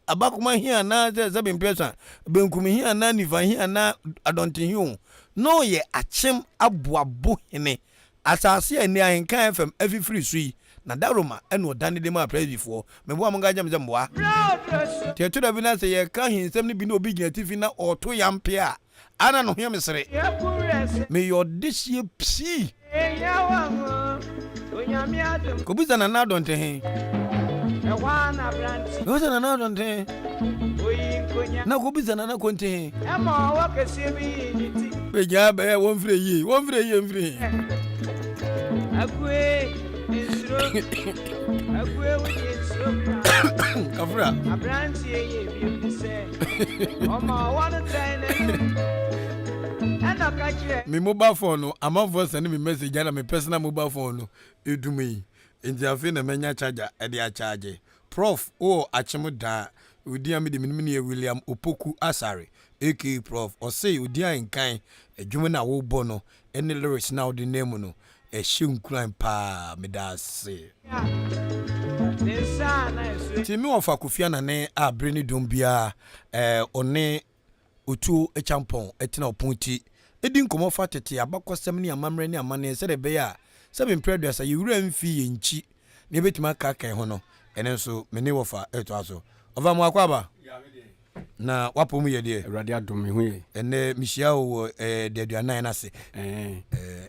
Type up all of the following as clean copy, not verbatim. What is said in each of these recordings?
abakuma here na ze impression benkum here na nifa here na adontin hu no ye achem aboabo hene asase ani Ahenkan FM every free sui na daroma eno dane dem a praise before me bo amonga jam zemboa tie to da bi na se ye ka hinsem ni bi na obi gina tifi na oto yampe a ana no hia mesere me your this year psi kobuza na na donte he kobuza na donte na kobuza na konte he be ja be won free yi akwe Kafra abranti ye bi se omo one time anda ka kire me mobile phone no amafo send me message na me personal mobile phone no edumi nti afi na menya charger e dey charge prof o achemu da odi am de minimini William Opoku Asare AK prof o say odi Ahenkan adwuma na wo bo no ene lyrics na odi name no e hyenkran pa medase Timi ofa kufia na ne abreni dombia one otu echampon etina opunti edi nkomo fa tete abakosem ne amamre ne amane se de be ya se be producer yewura mfi ye nchi ne betima ka kan ho no ene nso me ne wofa eto aso ova mo akwaba na wapomu ye de awrade adom hu ye ene mihia wo de aduanan na se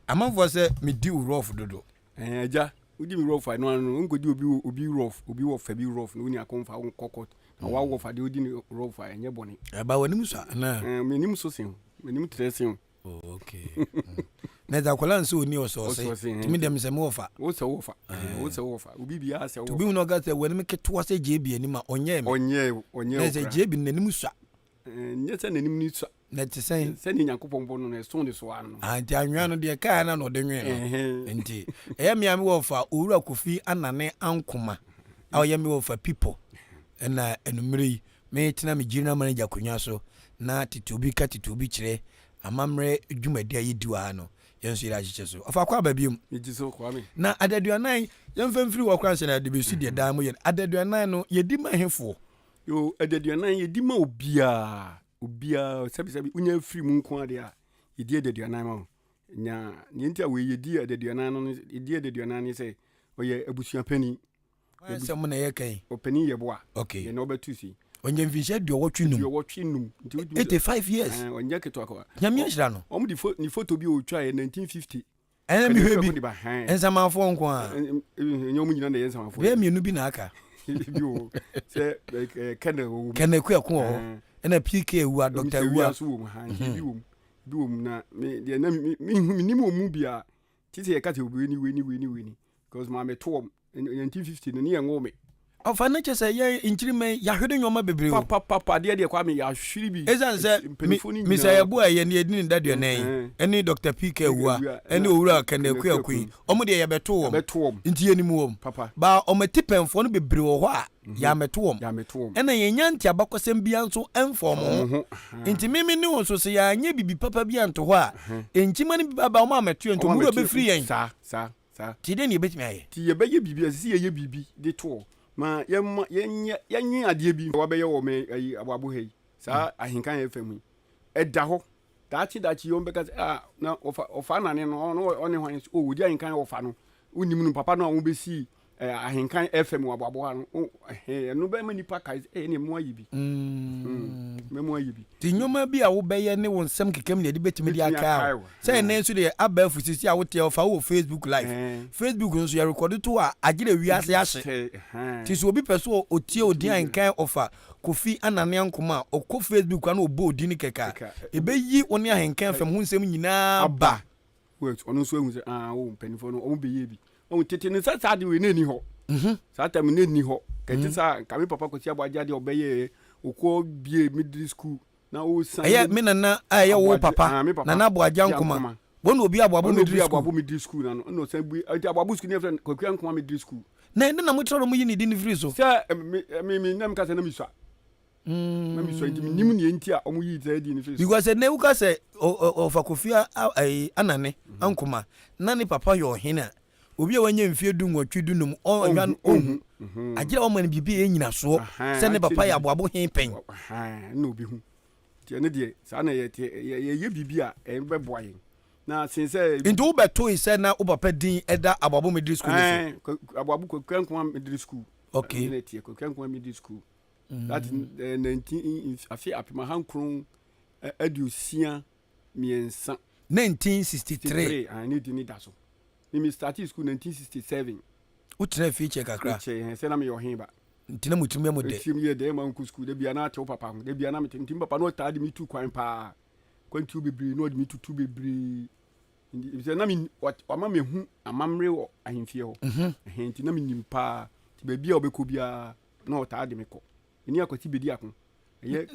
amanfo se me di rough dodo aja udi mi rough no nkodi obi rough obi wo fa bi rough no ni akonfa won kokot na wa wo fa de odi ni rough enye boni ba wanim so na me nim so sin me nim tresin okay na da kwala nso oni oso timi dem se me wo fa wo se wo fa obi bia se wo to bi no ga se wanim keto se jebi ani ma onye na se jebi nanim so nye se nanim ni so na ti sen se ni Nyankopon bo no na so de so ano anti anwa no de ka na no de nwe no nti me wo fa owura kofi anane ankoma aye me wo fa people na enumri me tina me girina manager konwa so na Tete Wobika kire amamre dwumadi ayedi wa no yenso ira chiche so afa kwa babium ejiso kwa me na adaduanan yemfamfiri wa kwa nse na de besu de dan mo ye adaduanan no yedi ma hefo yo adaduanan yedi ma obia sabi unya free mu nko ade a yedi adaduanan ma nya ni ntia we yedi adaduanan no yedi adaduanan ni se oye abusua pani se mo na ye kan opani Yeboah okay ye no betusi onye mfishe dio wotwinum 85 years onye keto akwa nyame ahira no omu ni photo bi o twa 1950 mi hwebi ensamafo nko a nyomu nyina na ensamafo we mienu bi na aka bi o se kene ku ho na PK wu Dr. wu bi wo na me de na mi mu mu bia titi e kate obi ni because ma me to 1950 no ni enwo ofa na chese ye inchirime ya hwede nyoma bebre o papa de kwa me ya hwiri bi ezanse Mr. Yeboah ye ne edini dadwe nan eni Dr. PK wu eni owura kene ku akui omo de ye beto wo nti enimu wo ba ometipemfo no bebre wo ho a ya meto wo ena ye nyanti abakosem bia nso enfo mo nti mimi ni wo so se ya nya bibi papa bia nto ho a enchima ni baba o ma meto nto mu do be free yen sa ti de ni betimi aye ti ye be ye bibi asisi ye bibi de to ma yenyi ade bi wa be ye wo me ababo hei sa Ahenkan FM eda ho dachi yo mbeka na ofa na ne no oni hwan o wodi Ahenkan ofa no unim no papa no a wo be si Ahenkan FM ababo no no be mani pa kai ne mo ayi bi me mo ayi bi ti nyoma bi a wo be ye ne won sem kekam ne de betimi di aka say na nso de abafu sisi a wo te ofa wo Facebook live Facebook nso ya record to a agire wi ase ahye ti so obi peso otie odi Ahenkan ofa kofi anane ankoma okọ Facebook ana obo odi ni keka ebe yi oni Ahenkan FM hu nsem nyina ba wait ono so ehu se wo mpanifo no o be ye bi o tete ne sa de we ne ni ho sa tam ne ni ho kete sa ka me papa ko ti abwaja de obeye okọ bie middle school na o san aye me nana aye wo papa nana abwaja nkoma wonu obi abwabo middle school na no san bu abwabo school ne friend kwakwa nkoma middle school na ende na mo tro mo yi ni din free so sa me nam ka sa na mi so na mi so ntimi nim ne enti a omo yi za di ni free because ne uka se ofakofia anane ankoma na ni papa yo hina obi a wanya mfie du nwotwe du num onwan ohu agye o man bibi e nyina so se ne papa ya aboabo hen pen na obi hu tie ne de sa na ye bibi a e be boaye na since into be to ise na papa din eda aboabo middle school aboabo Ahenkan Kwame middle school okay ne tie Ahenkan Kwame middle school that 19 afi apima hankron adusia miensa 1963 I need that so me started school 1967 utre feature kakra say na me yo hin ba ntina mutum mu de tim ye de ma nku school de bia na te papa de bia na me tim papa no ta de me tu kwan pa kwantu bebre no de me tu bebre say na me wa ma me hu amamre wo ahemfie ho ntina me nim pa ti ba bia obeko bia na o ta de me ko ni akwati bedi akon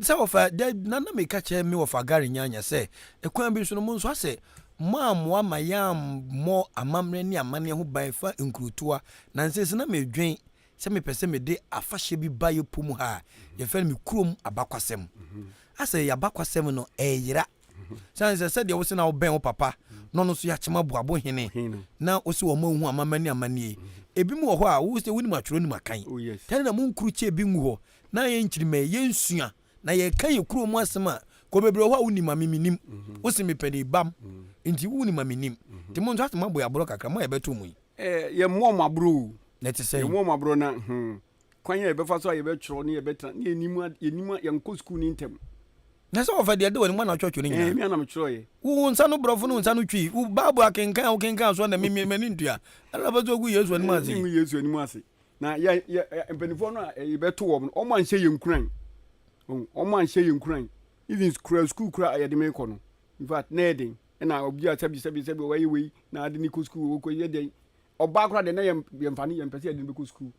se ofa de nana me ka che me ofa gari nyanya se ekwan bi so no nso ase maamwa mayam mo amamre ni amane ho ban fa nkrutua na nsese na medwen se me pese me de afahye bi baye pom ha ye fa me kurom abakwasem ase ya abakwasem no eyira sanse se de wo se na wo ben wo papa no no so ya chema boabo hene na wo se wo mahu amamani amane ebi mu wo ho a wo se woni matworo ni makan tane na mu nkuru che bi ngu ho na ye nkyirime ye nsua na ye kan ye kurom asema ko bebre ho a woni mamiminim wo se me pede bam nti woni maminim ti mo nso atema boya bro kakra mo ye beto mu ye mo mabro let say ye mo mabro na kwan ye be fa so ye be tworo ne ye betra ne enimu ye nko school ni ntem na so ofa de woni mo na twotwo ni nyina mi ana me tworo ye wo nsa no brofo no nsa no twi wo babu akenkan wo kenkan so na mani ntua ala ba zo gu Yesu ani ase gu Yesu ani ase na ye empanifo no ye beto wo o man hye ye nkuran o man hye ye nkuran even school kura ye de me ko no in fact neding na obi a sabi we na ade ni ko school ko ye den oba kura de na ye mfani ye mpese de ko school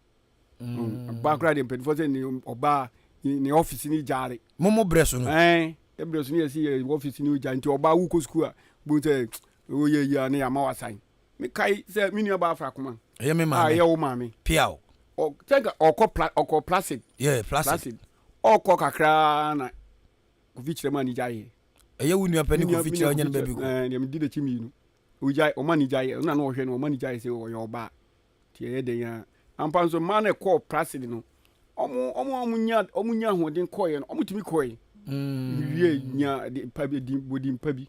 oba kura de mpese for ni oba ni office ni jare momo breso no e breso ni ye si office ni jare nti oba wu ko school a bu se o ye ya na ya ma wasan me kai se mi nua ba afra kuma ye me ma ye wo ma me piao o tega okọ plastic yeah plastic okọ kakra na ko fi kire ma ni jare eye wuni apani ko fichira onye na baby ko ne me dide chimi nu ojai o mani jai na no hwe no o mani jai se o yo ba tie ye den ya ampa so ma na ko prasidi no omunya hodin koye no omutimi koye wie nya de pabi di bodi pabi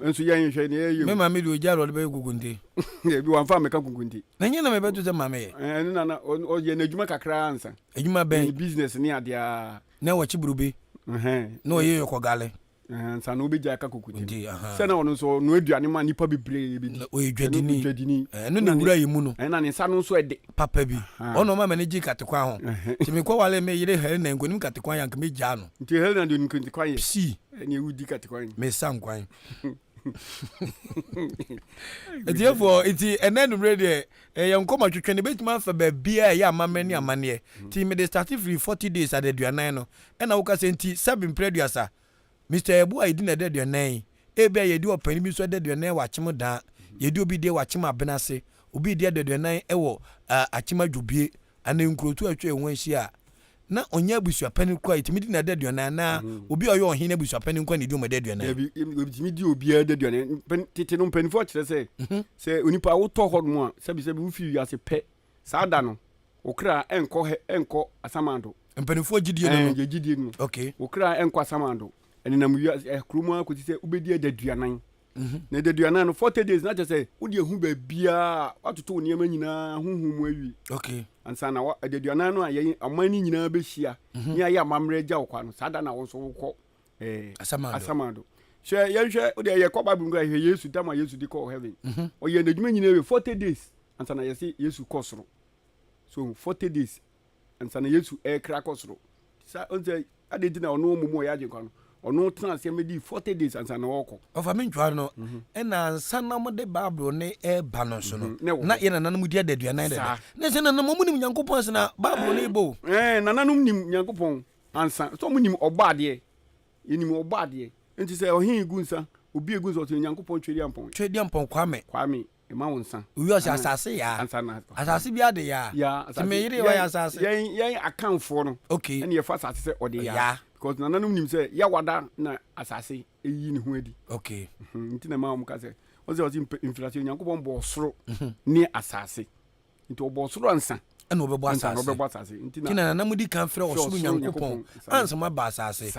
enso ye hwe ne ye me ma me do jaro de be gugunti e bi wan fa me ka gugunti na nya na me beto se ma me na o ye na adwuma kakra ansa adwuma ben business ni adea na wachi burubi no ye ko gale nsa no be ja ka kokuti se na ono so no aduane ma nipa bebre be o edwadini no na wura yimu no na ne nsa no so ede papa bi ono ma manage katekwa ho ti me kwa wale me yire hel na ngonim katekwa yank me ja no nti hel na de nkatekwa ye si ne wudi katekwa ye me sankwan therefore iti enenu ready yankoma twetwe ne betima fa ba bia ya amamani amane ti me dey start free 40 days at the duanan no na wo ka senti 7 preduasa Mr. Yeboah idi na de duanan ebe ye di opani bi so de duanan wa chim da ye di obi de wa chim abenase obi de duanan ewo achima dwubie ana nkrotu atwe won hia na onye abusua pani kwa itimi di na de duanan na obi oyo ohine abusua pani kwa ne di o ma de duanan itimi di obi de duanan tete no pani fo kire se onipa wo to ho no a sebi wo fi yase pe saada no okra enko asamando mpanifo gidie no gidie no okay okra enko asamando eni na mu kruma ko ti se ubedi de duanan na de duanan no 40 days na say wo de hu ba bia watoto niam nyina huhum awi okay ansa na de duanan no aye amani nyina be hia ni aye amamre gya okwa no sada na wo so wo asamando she ye hwe wo de ye ko bible ngwa hwe Yesu tama Yesu di call heaven o ye nadwuma nyina we 40 days ansa na ye se Yesu kosoro so 40 days ansa na Yesu kra kosoro sa onse adedi na ono mumu ya je kwa no ono tena se medi 40 days ansa na woko ofa me ntwa no na ansa na mo de bible ne ba no so no na ye na nanum di adadua na de na se na mo nim nyankopon se na bible ne bo na nanum nim nyankopon ansa so mo nim obade yenim obade enti se ohin gunsa obi egunsa so nyankopon twedi ampon kwame ema wonsa uyo asase ya ansa na asase bi ade ya ti me yire wa asase yen akanfo no okay ene ye fa asase se ode ya because nananum nim se ya wada na asase eyi ne ho adi okay nti na ma mo ka se ɔsɛ inflation nyankopɔn bɔ soro ne asase nti ɔbɔ soro ansa ɛna ɔbɛbɔ asase nti na namudi kan frɛ ɔsoro nyankopɔn ansa ma ba asase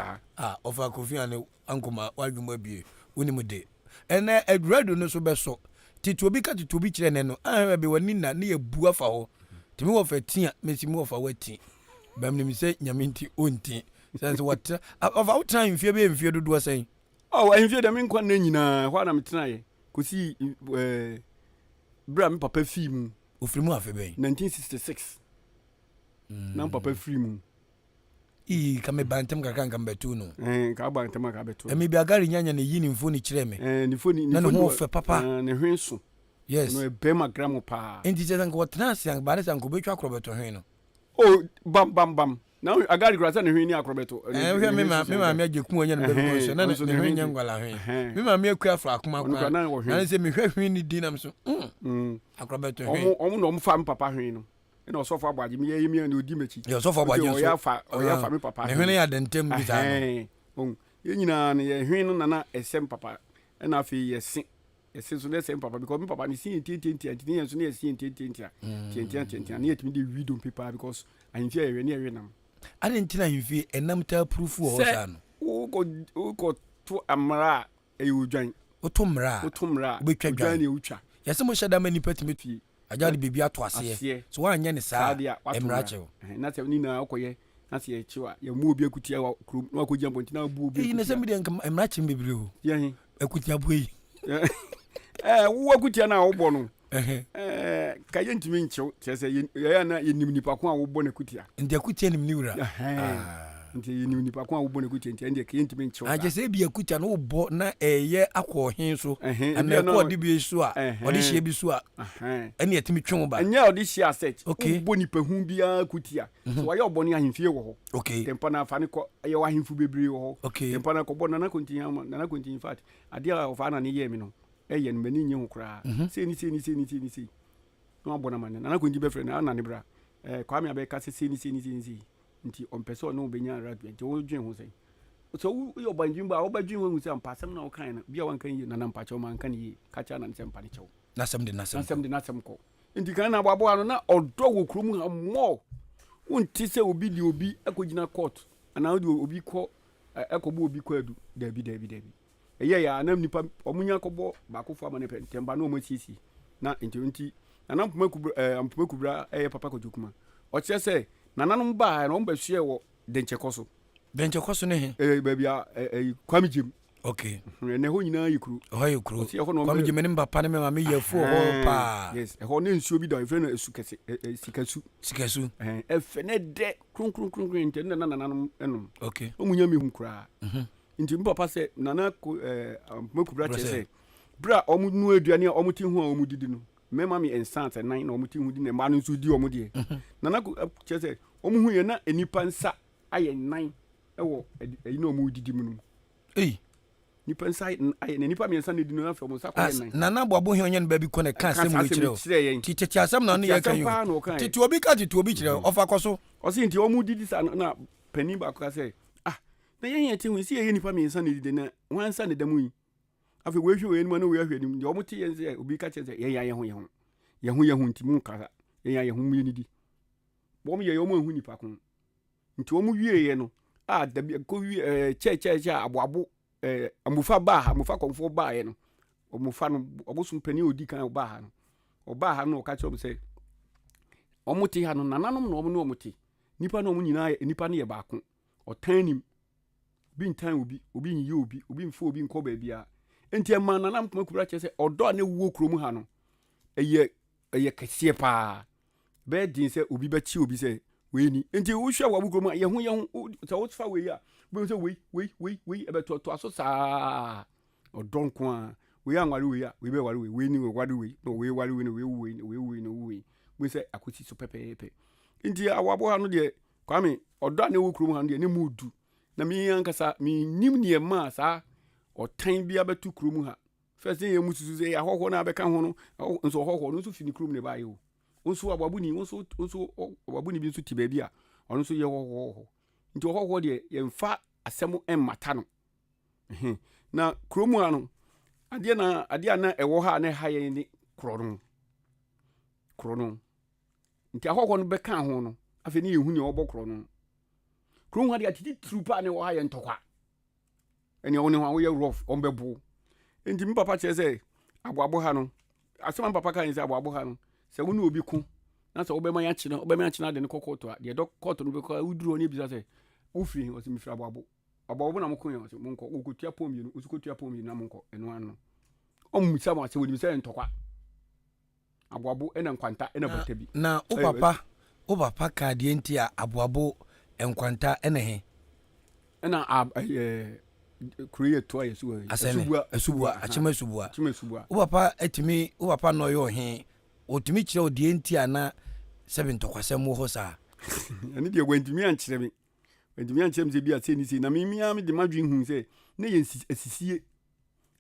ɔfa Kofi ane ankoma wadwuma bie wonim de ɛnɛ adurado no so bɛsɔ Tete Wobika Tete Wobi kyerɛ ne no ahɛ be wani na ne yɛbu afa hɔ timi wɔ fa tia mesi mu wɔ fa wati bam ne mi sɛ nyame nti onti sense what of our time mfie be mfie dodo sɛn mfie da me nkwa na nyina hɔ na metena ye kosi bra me papa fi mu ofiri mu afa bɛn 1966 na papa fi mu ka me bantem kakra nka mbetu no ka bantem ka betu me bi agari nyanya ne yi ni mfoni kyerɛ me ni foni na ne ho fɛ papa ne hwenso yes no e be ma gram pa enti sɛ nka wɔtena asian ba ne sɛ nka betwa akrobeto hwen no bam na agari grasa ne hwen ni akrobeto hwɛ me ma me agye ku onye no bɛbi so na ne hwen nya ngwala hwen me ma me akua fra akoma kwa na sɛ me hwɛ hwen ni di na me so akrobeto hwen ɔmo no fa me papa hwen no na osofo agbaje mi ye mi na odi mechi ye osofo agbaje so oya fa me papa ne hwen ya dentem bi ta no ye nyina ne ye hwen no na esem papa na afi ye se so na esem papa because me papa ni sin tintinti anti ne so na sin tintinti tintinti na yetimi de video paper because ahimfia ye ne ye nam ade ntina ahimfia enam ta proof wo sa no wo to amra e odwan wo to mra betwa dwan ne utwa yase mo hyeda mani patimi aja de bibia to ase so wa anya ne saa emrache na se ni na akoye na se echiwa ya mu obi akutia wa krum na akoji ambonti na bu obi na se mi de emrache bebre o ye akutia boyi wo akutia na wo bo no ka ye ntimi nchew se ya na ye nim nipa ko a wo bo na akutia ndi akutia nim niwura nti ye nim nipa ko a wo bo na akutia nti ndi ka ye ntimi nchew aje se bi akutia na wo bo na eye akọ hin so na ko de bi so a odi hye bi so a ene yetimi twon ba enya odi hye asset wo bo nipa hu bia akutia so wa ye obo ne ahimfie wo ho tempa na afa ne ko ye wa ahimfu bebre wo ho tempa na ko bo na kontin fat ade a ofa na ne ye mi no eye no mani nye ho kra se ni no abona man na kontin be frɛ na ne bra Kwame abeka se ni nti ompeso no benya radio nti wo dwen ho sei so wo banjin ba wo badwin ho se ampasem na wo kan na bia wan kan yi na mpacho man kan yi ka cha na nsem pa ne chew nasem de ko nti kan na aboabo ano na odo wo krum ha mo wonti se obi di obi akogina court ana obi ko ekobo obi ko adu dabi eye ya na nipa omunya kobo ba ko fo amane pentemba na o masisi na nti na ampuma kubra papa kojukuma o che se nananom ba na o mbahwe wo denchekoso ne babia Kwame Jem ne ho nyina yikru Kwame Jem ne papa ne ma me yefo ho pa yes ho ne nsuo bi da efre na esu kese sikasu efe ne de krun nti na nananom enom o munya me hu kra nti papa se nana makubra che se bra omu nu aduane a omu ti hu a omu didi no mema me ensant nan na omu ti hu di ne ma no nso di omu de nana che se omu hu ye na enipa nsa aye nan ewo eyi na omu didi mu no nipa nsa aye nipa me nsa ne di no afọ mo sa kwa nan nana boabo he onye no ba bi ko ne ka asem wo kire ti tete asem na no ye kan yo Tete Wobika Tete Wobi kire ofa koso o si nti omu didi sa na pani ba ko se na yen yeti hu si ye nipa me nsa ne di na wan nsa ne damu yi afi we hwe we ni ma no we hwe ni omu ti yen se obi ka che se ye hu nti mu ka ye hu mu ni di bo mu ye yo mu hu nipa ko nti omu wie ye no da ko wie che aboabo amufa konfo ba ye no omufa no obosun pani odi kan oba ha no ka che o se omu ti ha no nananom no omu no omu ti nipa no omu nyina nipa ne ye ba ko otanim bi ntan obi nyi obi mfo obi nko ba bia enti e man nanam kuma kubra che se odo na wuo krom ha no eye kese pa be din se obi ba chi obi se we ni enti wo hwa wa bukrom ye hu se wo fa we ya be se we e be to aso sa odo nko a we anware we ya we be ware we ni we ware we no we ware we no we we se akosi so pepepe enti awabo ha no de Kwame odo na wuo krom ha no de ne mudu na mi ankasa mi nim ne ma sa otan bia betu krum ha first ye mususu ze ya hoho na beka ho no nso hoho no so fini krum ne ba ye o nso ababu ni nso ababu ni bi nso ti ba bia ono nso ye hoho nti hoho de ye mfa asem emmata no na krum ha no adeɛ na ɛwɔ ha na ɛha yɛn ne korɔ no nti ahɔhɔ no bɛka ho no afei ne yɛhu ne ɔbɔ korɔ no kuro ho adeɛ atete turu pa ne wɔ ha yɛ ntɔkwa ɛne wo ne ho a woyɛ rough ɔmbɛbo nti me papa kyerɛ sɛ aboabo ha no asɛm papa ka yɛn sɛ aboabo ha no sɛ wo ne obi ko na sɛ wobɛma yɛakyena de ne kɔ kɔɔto a deɛ kɔɔto no bɛkɔ woduru hɔ ne bisa sɛ wofiri ɔsɛ mefiri aboabo na mokɔ yɛ ɔsɛ monkɔ wokɔtua pɔ mmienu wosukɔtua pɔ mmienu na monkɔ ɛno ano ɔmmisa mo asɛ wɔnim sɛ ntɔkwa aboabo ɛna nkwanta ɛna bɔta bi na wo papa ka deɛ nti a aboabo nkwanta ɛna he ɛna kureyɛ toa yɛ suwa asubua achema subua wo papa no yɛ ɔhe otumi kyerɛ o deɛ nti a na sɛbi ntɔkwasɛm wɔ hɔ saa ɛne deɛ wantumi ankyerɛ me sɛ bi asɛ ni sei na memia me de madwen hu sɛ na yɛ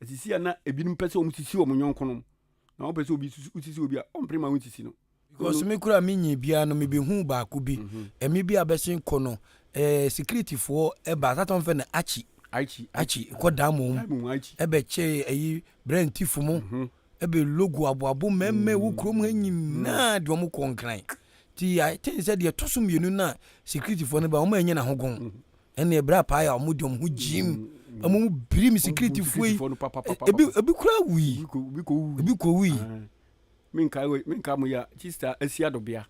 asisie a na ebinom pɛ sɛ ɔmo sisi ɔmo nyɔnko no na ɔmo pɛ sɛ obi sisi obi a ɔmpere ma wo sisi no because me kura me nyi bia no me be hu baako bi emi bi abɛsen kɔ no security foɔ ɛba taton fɛ na achi kɔ damom ɛbɛ che ayi brand tifumu ebe logo aboabo memme wo krom ha nyina de ɔmo kɔnkran ti I think said de toso mienu na security foɔ no ba ɔmo anya na hogon ɛne bra pa ya ɔmo de ɔmo ho jim ɔmo biri mi security foɔ ebi kura wi ebi ko wi minka mo ya sister asiadobia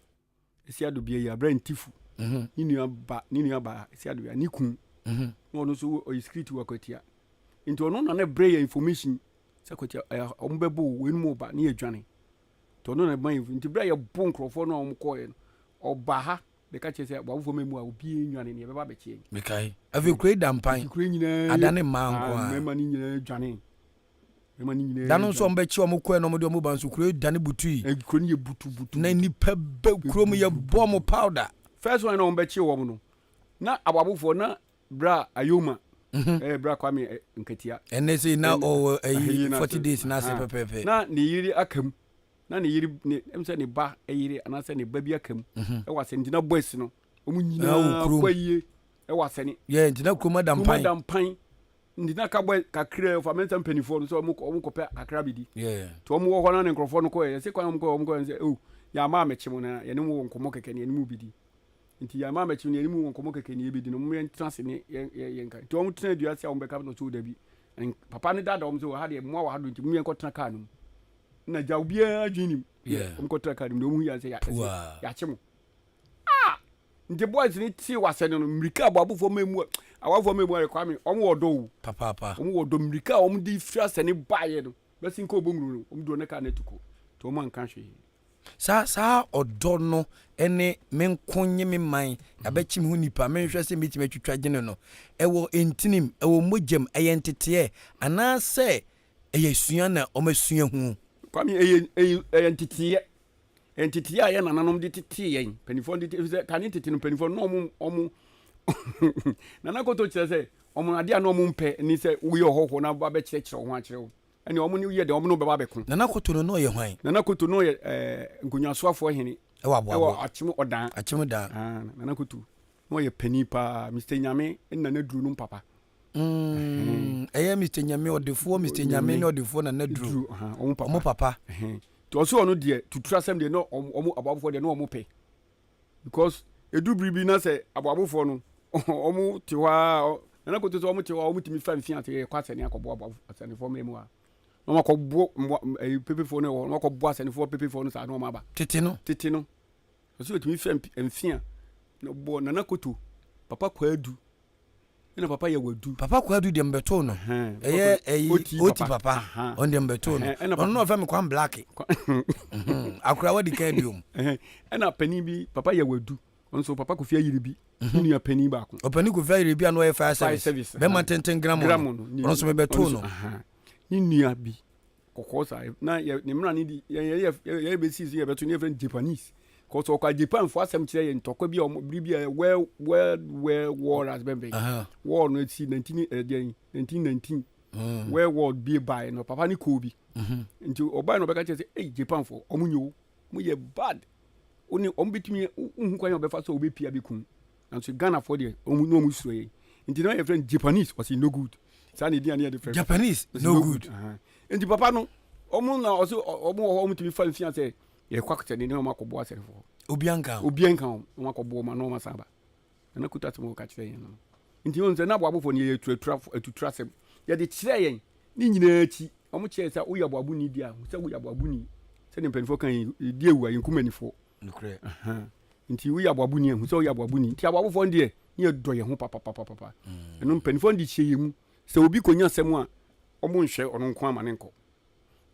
ya brand tifu ni nua ba asiadobia ni kun no no so o security wakotia nti ono na break information sakotia ombebo wenu ba na yadwane to no na ban nti bra ye bon krofo no omkoye oba ha be ka chese abafo memu a obi enwane ne be ba be chie mekai ave kure dampan adane manko a mema ni nyina dwane dano so mbe chi omkoye no mo de omo ban so kure dane butui kure ni butu na nipa be kure mo ye bomb powder first one no mbe chi wo mo no na ababofo na bra ayoma bra Kwame nkatia ene say na o 40 days na se pepepe na ne yiri akam na ne yiri em se ne ba yiri anase ne ba bi akam e wase ndina boys no omu nyina kwaye e wase ne ye ndina kroma dampan ndina ka boy kakra of amenta mpanifo no so omu kopɛ kakra bidi to omu wo hɔ na ne nkrofo no koye se kwan omu ko se o ya ma mechim na ye ne mu nkomo keke ne mu bidi nti ya ma mechim ne mu nkomo keke ne bidi no mu entrance ne ye nka to omu tena dua se omu beka no so da bi papa ne dada omu so ha de mu wa ha do nti mu ye nkɔtena ka no na ja obia adwini omu kɔtena ka no omu ya se ya chemo nti boys ni ti wase no mrika abafo memu awafo memu re Kwame omu wodo papa omu wodo mrika omu di fira se ne baye no besi nko obonguru omu do ne ka na tuko to omu anka hwe sa odo no ene menkonye me man abechim hu nipa menhwe se metima twitwa gene no ewo entinim ewo mojem eyentete ana se eyesua na omasua hu Kwame eyentete entity ya na nanom de tete yen penifo de kan tete no penifo no omu na nakoto kire se omu ade a no omu mpe ni se wo ye hoho na ba be kire ho a kire wo ene omu ni ye de omu no be ba be ko na nakoto no ye hwan na nakoto no ye nkunyasoafo hene e wa boabo achim odan na nakoto no ye panipa Mr Nyame na naduru no papa eye Mr Nyame odefo Mr Nyame ne odefo na naduru omu papa to so ono de tutura sem de no omu ababofo de no omu pe because edu bribi na se ababofo no omu tiwa na ko to so omu tiwa omu timi fa mfia te kwase ne akobo ababofo asane fo memu a no makobo pepefo no no makobo asane fo pepefo no sa no maba tete no so timi fa mfia no bo na nakoto papa kwadu ina papa ya wadu papa kwadu de mbeto no oti papa on de mbeto no on no fa me kwan black akura wadi ka biom ena pani bi papa ya wadu on so papa ko fia yiri bi ni ya pani ba ko opani ko fia yiri bi no fire service be man 10 gram on so me beto no ni nua bi kokosa na ne mra ni di ye be sisi ye beto ni friend Japanese ko so kwa Japan fo asem kire ye ntokwa bi o bibia where war has been war no see 1919 where war be by no papa ni ko bi nti oba no beka kire say Japan fo omunyo mu ye bad oni ombitimi hu kwa yo be fa so obepia bi kun and so Ghana for there omu no mu suro ye nti no ye friend Japanese was no good Sani dia near the Japanese no good. And the papa no omuna also omo to be fan fiance ye kwakete ni no makobo asere fo. Obianka makobo ma no masaba. Na kutatu mo ka kire yen no. Nti won se na boabofo ne ye etutra sem. Ye de kire yen ni nyina achi omo kire sa wo yaboabu ni dia, se wo yaboabu ni. Se ne penfo kan di ewu ayin kumanifo. Nukre. Nti wo yaboabu ni hu se wo yaboabu ni. Nti abofo ndie ye do ye ho papa. Eno penfo ndi chie yemu. Se obi konya sem a omo nhwe ono nko amane nko.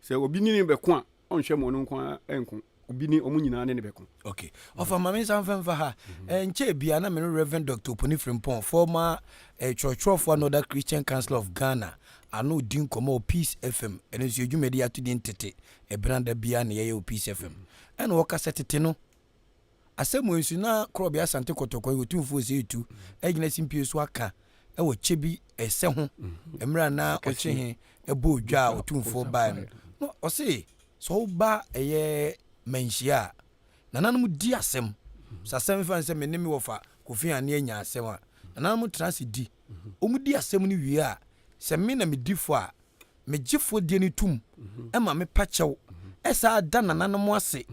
Se obi ni be ko a onhwe mo ono nko enko. Obi ni omo nyina ne be ko. Okay. Ofa mama sanfa ha. Nche bia na me Reverend Dr. Oponi Frimpong, former church of another Christian Council of Ghana. Ano din komo Peace FM. Eno si edwumedi atudi ntete. E branda bia na ye Peace FM. Eno woka setete no. Asemo nsu na krobia asante kotoko yotumfo se etu. Egina simpie so aka. E wo chebi ese ho. Emra na oche he ebo odwa otumfo ba no. O se so ba eye menhia. Nananom di asem. Sasem fa nse me ne me wofa Kofi ane anya asem a. Nananom transi di. Omu di asem ni wie a. Se me na me difo a me gifo die ni tum ma me pachew esa da nananom ase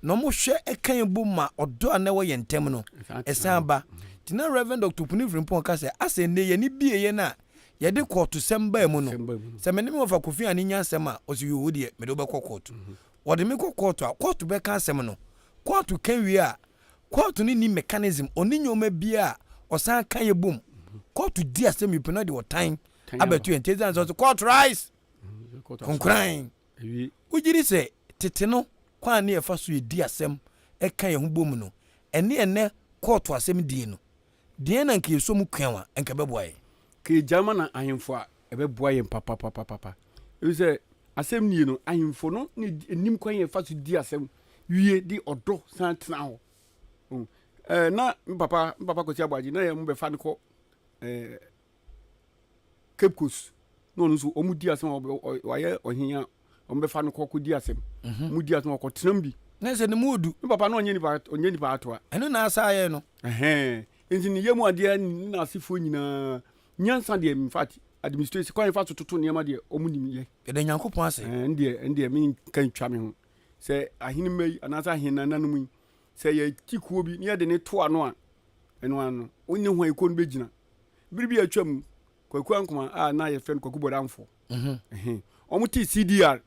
no mo hwe ekan bu ma odo a na wo ye ntem no esa ba tina Reverend Dr. Oponi Frimpong ka se ase ne ye ni bie ye na ye de court sem ba mu no se me ne me fa Kofi ane nya asem a o se yo die me do be court wo de me court a court be ka asem no court kan wie a court ni mechanism oni nyoma bia o san kan ye bum court di asem you pena de what time abetu enteza so court rise concrying ujiri se tete no kwa ne efa so edi asem e kan ye ho bom no ene court asem die no die na nke so mu kwanwa enka beboaye ke German ahemfo a ebeboaye papa e se asem nie no ahemfo no ni enim kwan ye fa so di asem wie di odo san tena ho na papa ko ti agbaji na ye mu be fa ne ko Cape Coast no nso omudi asem waye ohinya ombefa no kokodi asem mudi asem ko trambi na se ne mudu papa no onye ni pa ato a eno na asa ye no enti ni yemu ade na asifo nyina nyansa de in fact administration kwa in fact toto ne ma de omunim ye de Nyankopon ase ndie min kan twa me ho se ahini mai anasa ahina nanum se ye tikuo bi ne de ne to ano a eno ano onye ho iko no begina biribi atwam kwaku ankoma na ye friend kwaku bodanfo omuti CDR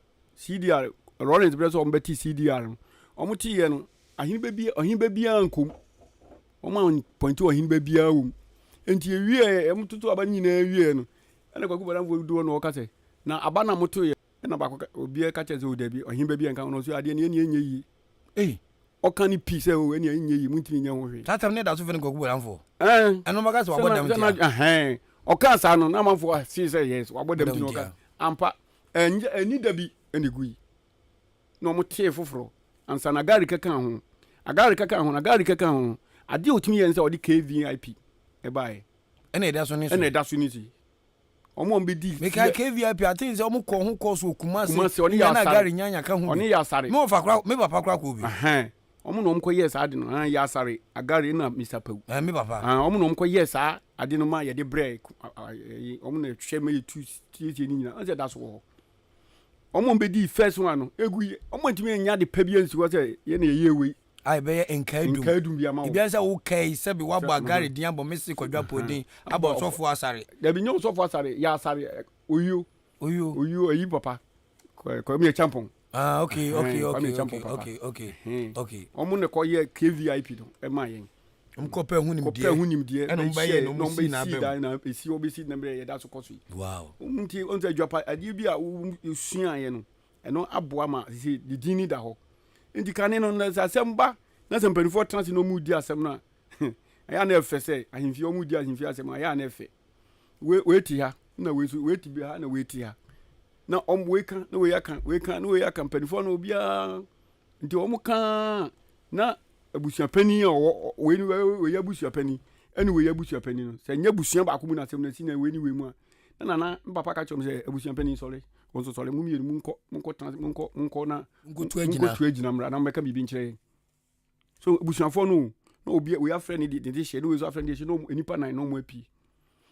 Lawrence Breso ombeti CDR omuti ye no ahin bebia ankom oma point o ahin bebia wo enti ewie emututu aba nyina ewie no na kwaku bodanfo do no okase na aba na moto ye na ba obi ka cheze odabi ahin bebia nkan no so ade ne enye yi okani peace o ene enye yi muntimi nya ho hwe tatam ne da so friend kwaku bodanfo eno maka so abodam ti okasa no na manfo see say yes wabodam ti no ka ampa eni dabi eni gui no mo tie foforo ansa na gari keka ho ade otimi yen say odi KVIP e bae ene da so ni si omo mbedi me ka KVIP atin say omo ko ho course okumase oni ya na gari nyanya ka ho oni ya sare me papa kra ko bi omo no mko yes ade no ya sare agari na Mr. Pau me papa omo no mko yes ade no ma ye de break omo na hwe me tu tie ni nyina ase da so omo mbedi first one no egu omo ntimi nya de pabia nsi wo say ye na ye we ai be ye enkadum bia ma bia say wo kai se bi wabo agari din abo mesi kwadwa podin abo sofo asare da bi nyo sofo asare ya asare oyo ayi papa ko me champon okay omo ne ko ye KVIP do e ma yen mko pe hunim die eno ba ye no mbe na be na esi obesi na be ye da so koso wow nti on say dwapa ade bi a usua ye no eno aboa ma si di dini da ho nti kane no na asem ba na sem penifo transi no mu di asem na aya na efe se ahimfi o mu di ahimfi asem aya na efe we ti ha na we ti bi ha na we ti ha na weka na we aka penifo no bia nti o mu kan na abusua pani we abusua pani ene we abusua pani no se nya abusua ba ko mu na asem na si na we ni we mu a na papa ka chom se abusua pani sorry wonso sorry mu mienu munko na tu agina mra na mbeka bibi nkyere so abusuafo no obi we afre ni de share no we so afre ni share no enipa nan no mo api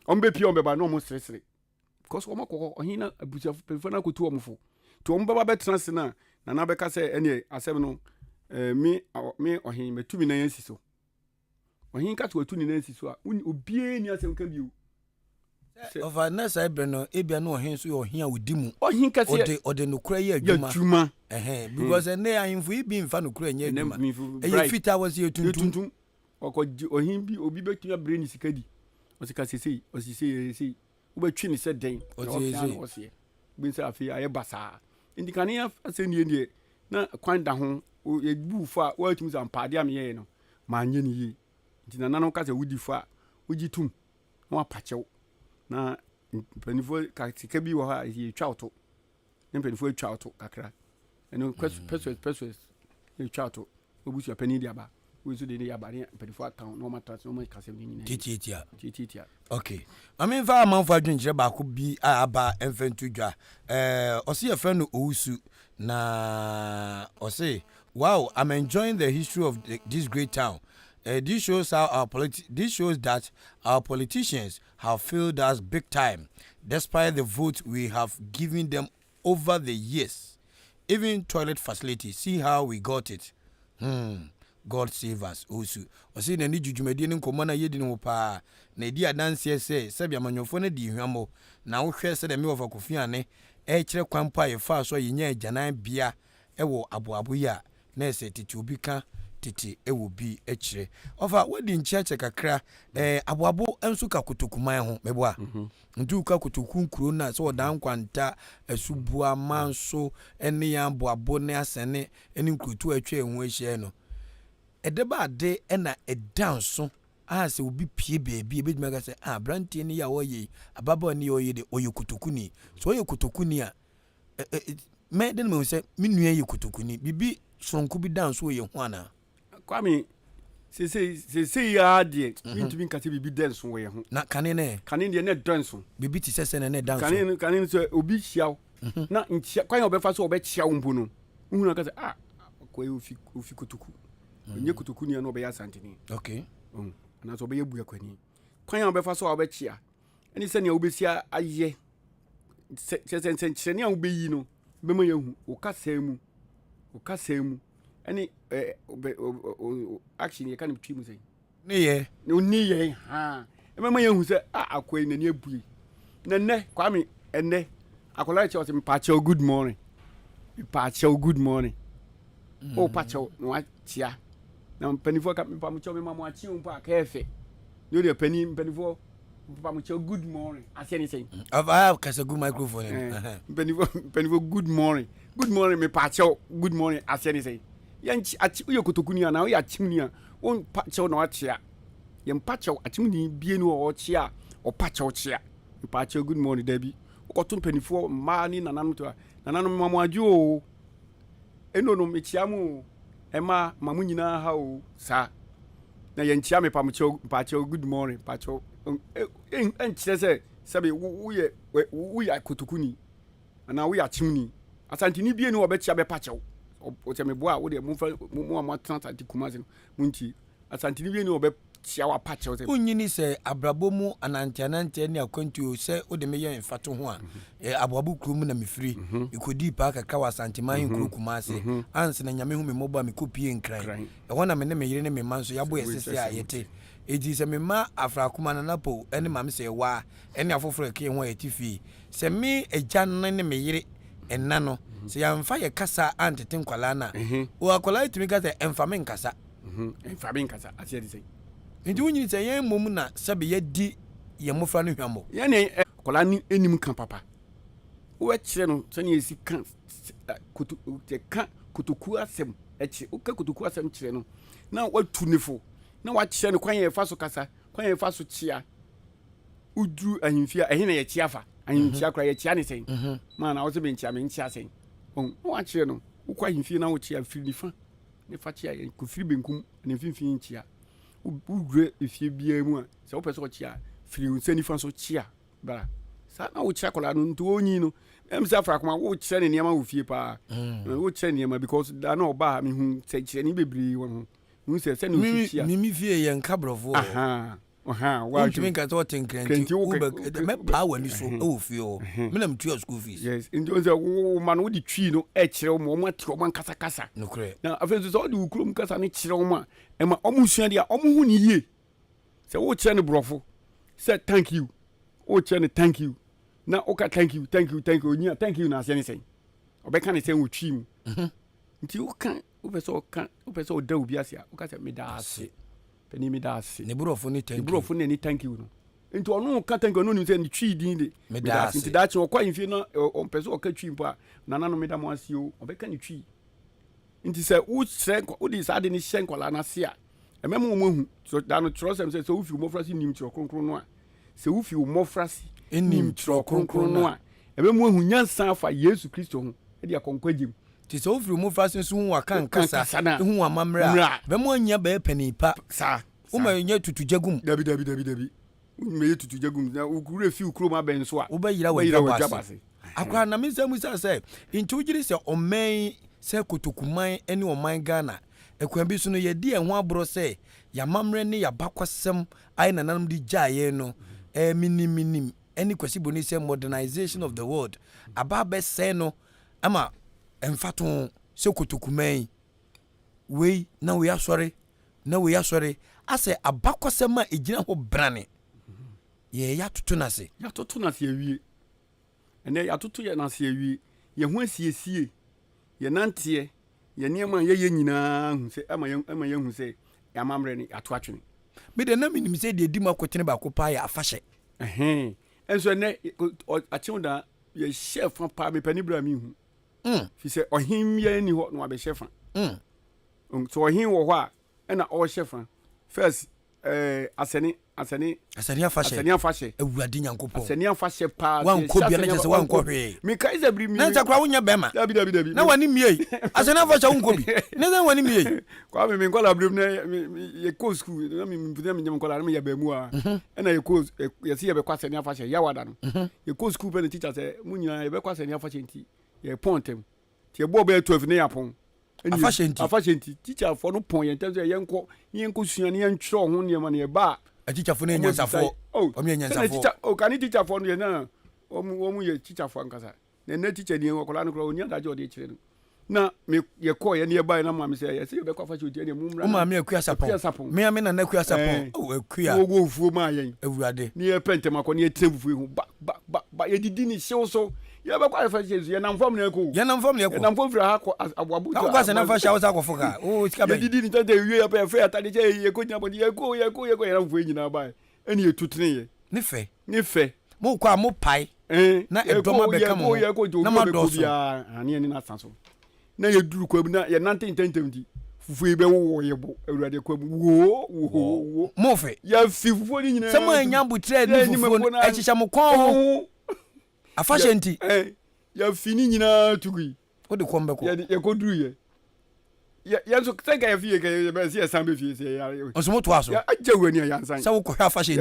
ombe pi ombe ba no mo sresre because omo ko ohina abusia pelifo na kotu omfo to omo baba betena se na na beka se ene asem no me ohin metumi na yansi so ohin ka to atuni na yansi so a obie ni asem ka biu of a nurse I been no ebia no ohin so ohin a wodi mu ohin ka se ode no kura ye adwuma because ene ahimfo ibi mfa no kura nye adwuma e fita was ye tuntum ohin bi obi betua brain sikadi osika sesei osisi ubetwi ni se den osisi bin se afi aye basa indikania aseni nie na kwanda ho ebu fa wa tumi za mpade am ye no ma anye ni yi ntina nanu ka se wudi fa ugitum na apachew na penifo ka sika bi wo ha ye twa auto na penifo twa auto kakra eno pesos ye twa auto obusu apani dia ba we so de ya ba ne penifo atan no matas no kasem ni nyina titia okay amen fa amanfo adwenjire ba ko bi aba emfentu dwa osi ye friend ousu na osi wow, I'm enjoying the history of this great town. This shows that our politicians have failed us big time, despite the vote we have given them over the years. Even toilet facilities, see how we got it. God save us also. O see na ni jujumedi ni komana yedi no pa na di adanse se sebia manyofo na di hwamo na wo hwe se de me of akofia ne kire kwampa ye fa so ye nya agyanan bia ewo aboabo ya na ese Tete Wobika Tete Ewobi ekire ofa wadi nchiache kakra aboabo enso ka kotokuman ho meboa ndu ka kotokunkuro na so dan kwanta asubua manso ene ya aboabo ne asene ene nkrutu atwa ehu ehye no edeba de ena edanso se obi pie beebi ebeduma ka se brantie ni ya woye ababa ni oye de oye kotokuni so oye kotokuni a me den me se me nua ye kotokuni bibi sonko bi danso oye ho ana Kwame se ya de intumi nkase bibi danso we ho na kane de ne danso bibi ti sese ne danso kane so obi hiaw na ntia kwan obefa so obechiaw mpo no uhuna ka se kwa ofi kotoku onye kotoku ni na obeya santini okay na so obeya buya kwani kwan obefa so obechia eni se ne obesia aye se ne obeyi no bema yehu okasemu eni action ye kan twi mu sei ni ye bema yehu se akwai na ni abui na ne Kwame enne akola che o se mpache good morning o pacho no achia na penifo ka mpamucho me mamu achi umpa akaefe no de penifo mpamucho good morning asia ni sei I have a good microphone penifo good morning me pacho good morning asia ni sei yanchi achi uyo kotokuni na uyo achimni a on pacho no achia yem pacho achimni bie no o chia o pacho chia pacho good morning dabi okoto penifo ma ni nananom to nananom mamu aju eno no mechiamu ema mamu nyina ha o sa na yenchia me pacho good morning pacho enchire se sabe wo ya kotokuni na wo ya chimni asantini bie ni obechia be pacho o te meboa wo de mu amatanta di kumase munti asantini bie ni obechia wa pacho se unyini se abrabomu anantianante ni akwantu se o de meye mfato ho a aboabu krum na mefiri ikodi pa kaka wa santiman kru kumase anse na nyame hu me moba me kopie nkran wona me ne me yire ne me manso yabo esese a yete eji se me ma afrakuma na napo ene mam se wa ene afoforo ke ho etifi se me egyan ne me yire enna no se ya mfa ye kasa antete nkwala na o akola itimi kasa emfame nkasa asia di sei ndi wunyi se yen mom na sabe ye di ye mofra no hwamo ye ne akola ni enim kan papa wo kire no se ne esi kan kutuku asem echi o ka kutuku asem kire no na watu nefo na wa kire no kwan ye fa so kasa kwan ye fa so chia udu ahimfia ehina ye chia fa ahimfia kra ye chia ne sen ma na wo se be chia me chia sen wa kire no wo kwa ahimfia na wo chia firi nifa ne fa chia ye ku firi benkum ne finfin chia ugre efie bia mu a se wo pese wo chia firi nsani fa so chia ba sa na wo chia kola no nto onyi no emsa fra kuma wo chia ne niam wo fie pa wo chia ne niam because da na oba me hu se chia ni bebri wo hu se ne wo chia mimi fie ye nkabrofo Wa ntumi nka so tenkrenti me power ni so o fio. Me na mtu school fees. Yes, ndio nze wo man wo di twi no e kire wo mo ati wo kasa kasa. Na afenso so di ukrom kasa ne kire wo ma e ma omu sua dia omu hu ni yie. Se wo kire ne brofo. Say thank you. O kire ne thank you. Na oka thank you. Onya thank you na ase ne sen. Obeka ne sen wo twi mu. Nti wo kan wo pese o da obi ase a wo ka se me da ase. Pani me da ase. Ne brofo ni thank you. Ne brofo ne ni thank you no. Nti ono ka thank you no ni se ni twi din de. Me da ase. Nti da che okwa mfie no on pese o ka twi mpo a nana no me da mo ase o obeka ni twi. Nti se wo sre wo di sa de ni hye nkola na se a emem mo hu so da no trosem se wo fi mo frasi nim tro kronkron no a se wo fi mo frasi nim tro kronkron no a emem mo hu nyansa afa Yesu Kristo ho e dia konkwagim. Ti so ofiri mo frasi so hu akan kasa hu amamra be mo anya be panipa sa wo ma nya tutujagum dabi me tutujagum na ukure fi ukuro ma ben so a wo ba yira wa jabase akwa na me samu say intu giri se omen se kotokuman ene oman Ghana ekwan bi so no ye di enho abro se ya mamre ne ya bakwasem ai nanam di jaye no minim any kwesi boni say modernization of the world ababe say no ama emfaton se kotokuman we na we asore ase abakwasem a ejina ho brane ye ya tutu na se awie ene ya tutu ye na se awie ye ho asiesie ye nantie ye niema ye nyina hu se ama ye hu se ya mamre ni ato atwene me de na minim se de di makotene ba ko pa ya afahye enso ne acheunda ye chef pa me pani bra mi hu fi se ohim ye ni ho no abe chef so ohim wo ho a na o chef first aseni afahye ewurade nyankopon aseni afahye pa wan ko bia na je se wan ko hwe me kai za bri mi na ntakra wonya bema dabi na wani miei aseni afahye won ko bi na za wani miei kwa me nkola bri na ye ko school na me mpuna me nkola na me ya ba mu a na ye ko ye se ye be kwa aseni afahye ya wada no ye ko school pe na teacher say munyina ye be kwa aseni afahye nti ye pontem ti ye bo be 12 ne ya pon afahye nti teacher for no pon ye ntanso ye nko sua ne ye ntwro ho ne ma ne ba a teacher for ne nyansafo omi nyansafo teacher kan teacher for no ye na omu ye teacher for nkasa na teacher ni okola no kro onya daje ode kire no na me ye ko ye ne ba na ma me say ye se ye be kwa afahye oti ne mu mra ma me akua sapon me na akua sapon akua wo fuo ma yen ewurade ne ye pente makọ ne ye temfuo hu ba ye didi ni hyew so ye be kwa afahye ye na mfom na eko ye na mfom fira ha aboabu ta kwa se na afahye wo sa ko foka o sika be ye didi ni tante wie ya pe fe atade je ye ko nya bo ye ko ye na mfo nyina ba eni ye tutene ye ne fe mo kwa mo pai na edoma be kam na ma do so ani na sanso na ye duru kwa na ye nante intentemdi fufu be wo ye bo awurade kwa wo mo fe ya fi fufu ni nyina sama nyambu tre ni fufu e chicha mo kon afahye nti ya fi ni nyina tugui o de kombe ko ye ko duru ye ya so tega ya fi ye be se sambe fi se ya onso mo to aso ya ajewu ni ya nsan sa wo ko afahye nti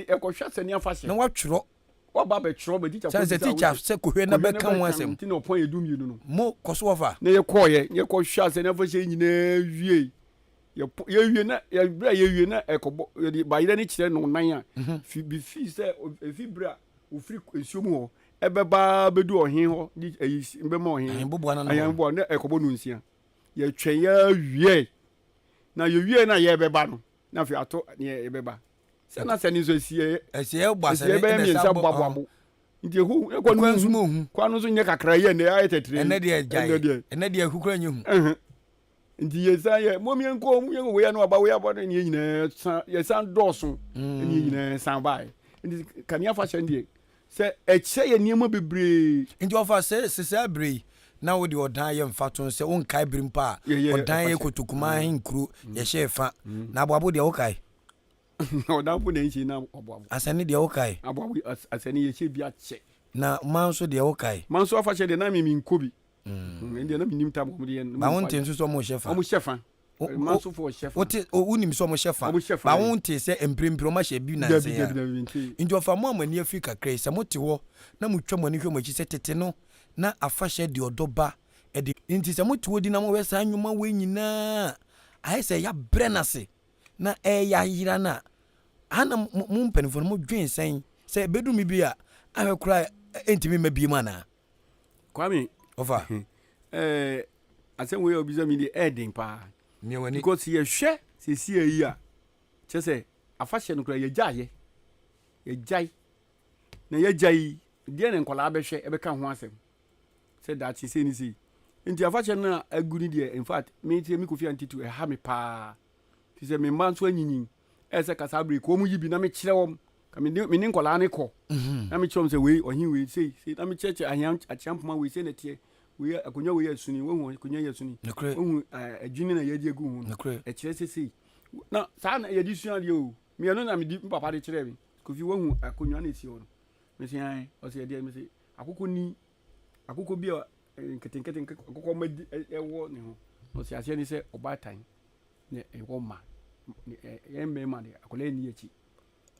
ye ko hwase ni afahye na wa tworo wa ba be tworo be teacher se teacher se ko hwe na be kan wansem ti no pon edum yi no mo koso ofa na ye ko hwase na afahye nyina wie ye wie na ye bra ye wie na ekobo ba yire ni kire no nan a fi se fi bra ofiri ensuom ho ebeba bedu ohin ho di mbe ma ohin bobo na ayan bo na ekobo no nsia ye twen ya wie na ye wie na ye beba no na fi ato ne ye beba se na se ni so sie gba se ne be mi nsa bobo nti hu e kwa no so nye kakra ye ne aye tetre ene de jai ene de hukura nyu nti ye sa ye mo mi enko we ya no aba we abo ne nyina ye san doso ne nyina san bai nti kan ya fa hye se eche ye niema bebre nti ofa se abre na wo de odan ye mfaton se won kai brimpa odan ye kotokuma hinkru ye shefa na aboabo de wo kai odan fu na nchi na aboabo asani de wo kai aboabo asani ye che bia che na manso de wo kai manso afa che de na mi nkobi ndi na mi nim tam mo de ba won tin so mo shefa manso fo shefa wote unim so mo shefa ba won tin se emprempro ma she bi na se ya nti ofa mo amani afika krai se mo te wo na mo twa mo ni hwe mo chi se tete no na afahye de odoba edi nti se mo te wo di na mo wesa anwuma we nyina ai se ya brenase na ya yira na ana mu mpanifo no mo dwen sen se bedu mi bi a ahwekura entimi mabie mana Kwame ofa asem we obi zami de edin pa mi wani because ye hwe se si ayi a che se afahye no kura ye gyaye ye gyai na ye gyai de ne nkola abehwe ebeka ho asem se that she say ni see nti afahye na aguni de in fact me tie mi kofi antitu ha me pa ti se me man so anyinyin ese kasa break ko mu yibi na me kire wom ka me ni nkola ne ko na me chom se we ohin we say na me cheche ahyan achiampoma we say na tie we akonya we asuni we akonya ye asuni we adwini na ye di egu hu e kire sesi na sa na ye di sua de o me no na me di papa de kire mi kofi we hu akonya na esi o no me say ai o say de me say akoko bi nketenkete akoko ma ewo ne ho o say ase ni say obatan ne ewo ma ye me de akola ni echi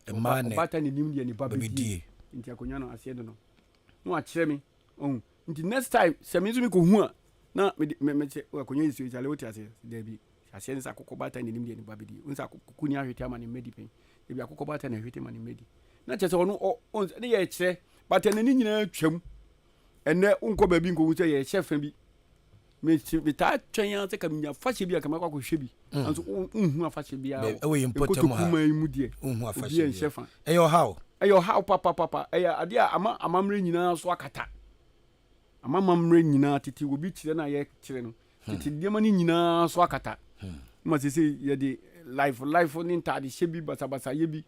obatan ni nim de ni babedi nti akonya no ase de no a kire mi nti next time se me zumi ko hu a na me che akonya isu itale woti ase de bi ase ni akoko obatan ni nim de ni babedi unsa akoko ni ahwete ama ni medi pen e bi akoko obatan na ahwete ma ni medi na che se ono ne ye kire batan ni nyina twam ene unko ba bi nko wuce ye chef bi me ta twen ya se kam nya fashe bi aka makwa ko hwe bi anso unhu afashe bi a e we important ha mu die unhu afashe bi chef eyo how papa eya ade a amamre nyina so akata amamre nyina titi obi kire na ye kire no titi de mani nyina so akata ma se ye de life ni ntade hye bi basabasa ye bi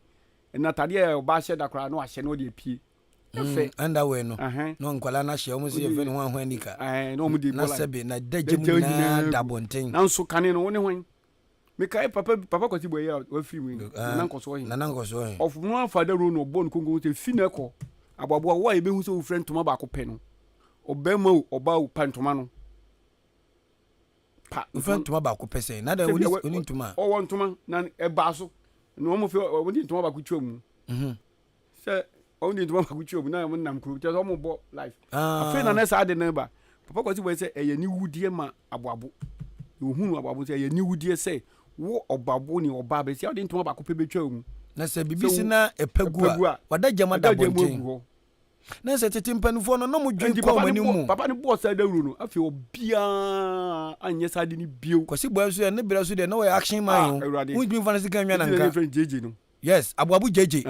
na tade e ba hye da kra no ahye no de pie underwear no nkwala na hye omo se ye fe ne ho anika no mu di na sebe na dagye na dabonten na nso kane no woni hwan me kai papa kwati boye wa fi mu na nkoso hin of no father ro no bon kongo te fi na ko ababo wa e be hu so friend toma ba ko pe no obema oba o pantoma no pa friend toma ba ko pe se na da woni toma o won toma na e ba so no mo fi woni toma ba ko twam se only the one who chop na mo nam kru just omo bo life afi na sa de na ba papa kwati boy say eye ni wudie ma aboabo ohunu aboabo say eye ni wudie say wo obabo ni oba be say o de ntoma ba ko pe betwa mu na se bibisi na epagua wada jama da bonten na se tete mpanufo no mo dwen kwa wani mu papa ni boss da wuru no afi obia anye sa de ni bio kwasi boy so ne bira so de no action man wo dwen fa na sika nwa na nka friend jeje no yes aboabo jeje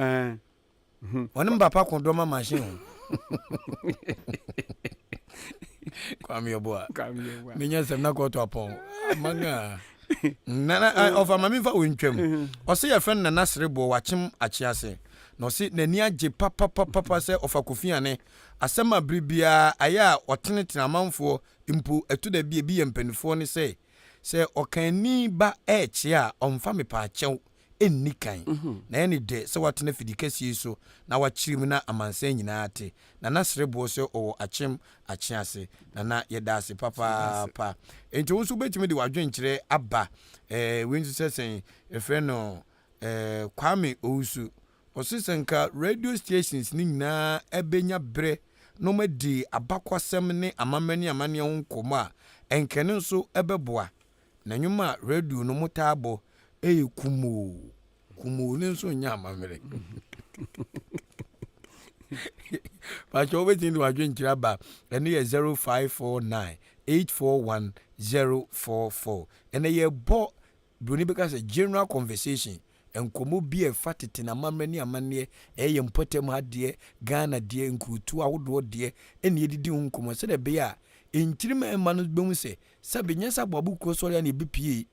wani mbapa kondoma machine Kwame Yeboah menya sem na ko to apon manga na of mama fa wontwam o se ye friend na nasrebo wachem achiase no se nani age papa se of akofiane asema bribia aya otenetena amanfo impu etu da bi ye mpanifo ne se okani ba eche a omfa me pa achew enikan na ene de se watena fidikasi so na wachirim na amansan nyina ate na nasrebo se o achem achiase na yedase papa enti wonso betimi de wadwenkire aba wenzu sesen efre no Kwame Owusu osisenka radio stations ni nyina ebenya bre no madi abakwasem ne amamani amane wonkomo a enkene nso ebeboa na nyuma radio no mutabo kumu ni nso nya amamere Pacho wetin do adwen kira ba ene ye 0549 841044 ene ye bo broni beka say general conversation enkomo bi e fatete na amamani amane ye mpotem ade Ghana de nkutu awodo de ene yedidi nkomo se de be a enchirima emanu bemu se sabe nyesa babu krosori ya ne bipie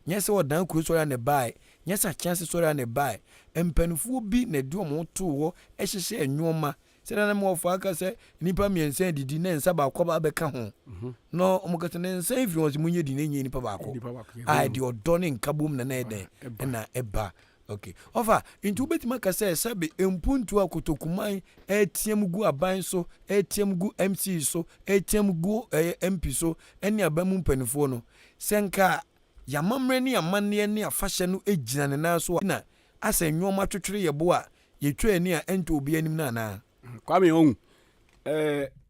nyesa odan krosori ya ne bai nyesa chance sori ya ne bai empanfuo bi na de omo to wo ehyehye enwoma se na mo fa aka se nipa miensen didi na nsa ba kwa ba beka ho no omokata ne nsa ifi won se munye di na enye nipa ba ko ai de odone nkabom na eden na eba okay ofa into betima ka se sabe empuntu akotokuman etiem gu aban so etiem gu MC so etiem gu MP so eni abamu mpanifo no senka yamamre ni amane ni afahye no ejina ne na so na asenwoma twetwere yebo a yetwa ani a ento obi anim na na Kwame on